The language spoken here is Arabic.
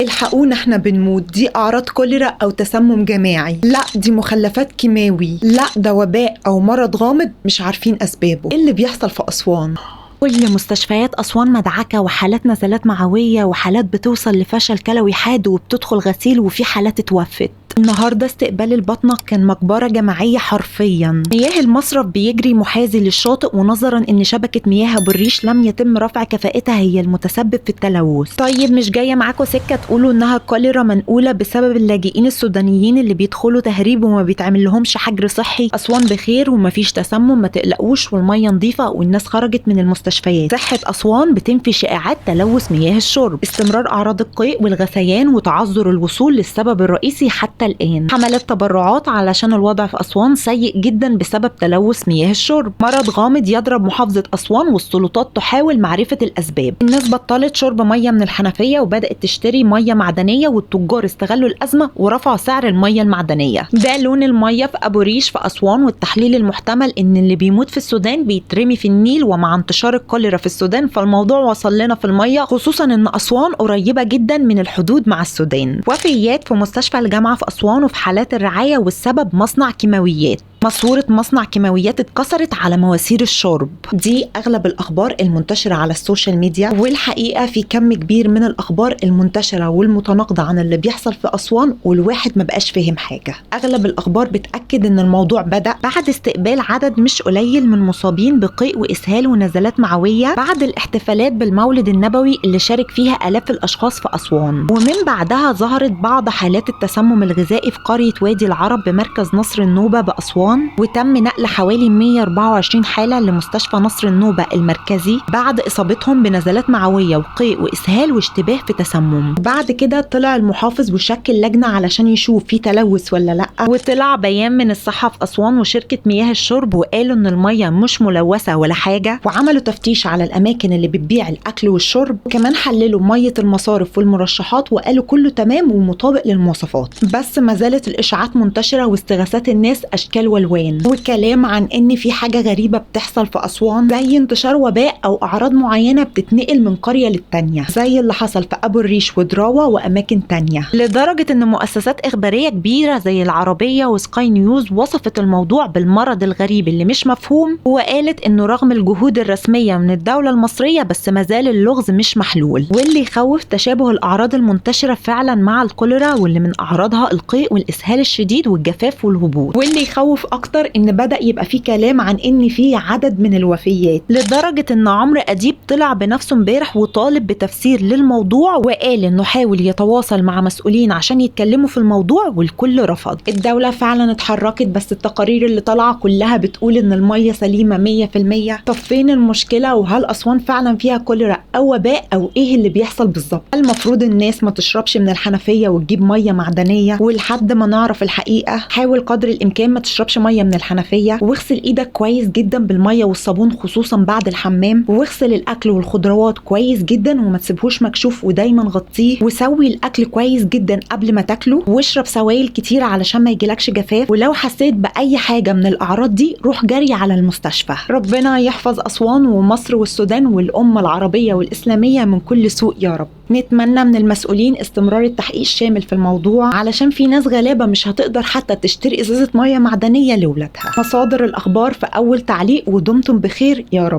الحقونا احنا بنموت، دي اعراض كوليرا او تسمم جماعي، لا دي مخلفات كيماوي، لا ده وباء او مرض غامض مش عارفين اسبابه. ايه اللي بيحصل في اسوان؟ كل مستشفيات أسوان مدعكة، وحالات نزلات معوية، وحالات بتوصل لفشل كلوي حاد وبتدخل غسيل، وفي حالات اتوفت. النهارده استقبال البطنة كان مقبرة جماعية حرفيا. مياه المصرف بيجري محاذي للشاطئ، ونظرا ان شبكة مياه أبو الريش لم يتم رفع كفاءتها هي المتسبب في التلوث. طيب مش جاية معاكم سكة تقولوا انها كوليرا منقولة بسبب اللاجئين السودانيين اللي بيدخلوا تهريب وما بيتعمل لهمش حجر صحي؟ أسوان بخير ومفيش تسمم، ما تقلقوش، والمية نظيفة والناس خرجت من المستشفيات. صحة أسوان بتنفي شائعات تلوث مياه الشرب، استمرار أعراض القيء والغثيان وتعذر الوصول للسبب الرئيسي حتى الآن. حملات تبرعات علشان الوضع في أسوان سيء جدا بسبب تلوث مياه الشرب. مرض غامض يضرب محافظة أسوان والسلطات تحاول معرفة الأسباب. الناس بطلت شرب مية من الحنفية وبدأت تشتري مية معدنية، والتجار استغلوا الأزمة ورفعوا سعر المية المعدنية. ده لون المية في أبو ريش في أسوان، والتحليل المحتمل إن اللي بيموت في السودان بيترمي في النيل، ومع انتشار الكوليرا في السودان فالموضوع وصل لنا في المية، خصوصا إن أسوان قريبة جدا من الحدود مع السودان. وفيات في مستشفى الجامعة في أسوان وفي حالات الرعاية، والسبب مصنع كيماويات. ماسورة مصنع كيماويات اتكسرت على مواسير الشرب. دي أغلب الأخبار المنتشرة على السوشيال ميديا، والحقيقة في كم كبير من الأخبار المنتشرة والمتناقضة عن اللي بيحصل في أسوان، والواحد ما بقاش فاهم حاجة. أغلب الأخبار بتأكد إن الموضوع بدأ بعد استقبال عدد مش قليل من مصابين بقيء وإسهال ونزلات معوية بعد الاحتفالات بالمولد النبوي اللي شارك فيها آلاف الأشخاص في أسوان. ومن بعدها ظهرت بعض حالات التسمم الغذائي في قرية وادي العرب بمركز نصر النوبة بأسوان، وتم نقل حوالي 124 حالة لمستشفى نصر النوبة المركزي بعد إصابتهم بنزلات معوية وقيء وإسهال واشتباه في تسمم. بعد كده طلع المحافظ وشكل لجنة علشان يشوف في تلوث ولا لأ، وطلع بيان من الصحة في أسوان وشركة مياه الشرب وقالوا إن المية مش ملوثة ولا حاجة، وعملوا تفتيش على الأماكن اللي بتبيع الأكل والشرب، وكمان حللوا مية المصارف والمرشحات وقالوا كله تمام ومطابق للمواصفات. بس ما زالت الإشاعات منتشرة واستغاثات الناس أشكال والوان، وكلام عن ان في حاجة غريبة بتحصل في أسوان، زي انتشار وباء او اعراض معينة بتتنقل من قرية للتانية، زي اللي حصل في ابو الريش ودراوة واماكن تانية، لدرجة ان مؤسسات اخبارية كبيرة زي العربية وسكاي نيوز وصفت الموضوع بالمرض الغريب اللي مش مفهوم، وقالت انه رغم الجهود الرسمية من الدولة المصرية بس مازال اللغز مش محلول. واللي يخوف تشابه الاعراض المنتشرة فعلا مع الكوليرا، واللي من اعراضها القيء والاسهال الشديد والجفاف والهبوط. واللي يخوف اكتر ان بدأ يبقى في كلام عن ان في عدد من الوفيات، لدرجة ان عمرو اديب طلع بنفسه امبارح وطالب بتفسير للموضوع، وقال انه حاول يتواصل مع مسؤولين عشان يتكلموا في الموضوع والكل رفض. الدولة فعلا اتحركت، بس التقارير اللي طالعة كلها بتقول ان المية سليمة 100%. طب فين المشكلة؟ وهل اسوان فعلا فيها كوليرا او وباء، او ايه اللي بيحصل بالظبط؟ المفروض الناس ما تشربش من الحنفية وتجيب مية معدنية، ولحد ما نعرف الحقيقة حاول قدر الامكان ما تشربش مية من الحنفية، واغسل ايدك كويس جدا بالميه والصابون خصوصا بعد الحمام، واغسل الاكل والخضروات كويس جدا وما تسيبهوش مكشوف ودايما غطيه، وسوي الاكل كويس جدا قبل ما تاكله، واشرب سوائل كتير علشان ما يجيلكش جفاف، ولو حسيت باي حاجه من الاعراض دي روح جري على المستشفى. ربنا يحفظ اسوان ومصر والسودان والامه العربيه والاسلاميه من كل سوء يا رب. نتمنى من المسؤولين استمرار التحقيق الشامل في الموضوع، علشان في ناس غلابة مش هتقدر حتى تشتري ازازة مية معدنية لولادها. مصادر الأخبار في أول تعليق، ودمتم بخير يا رب.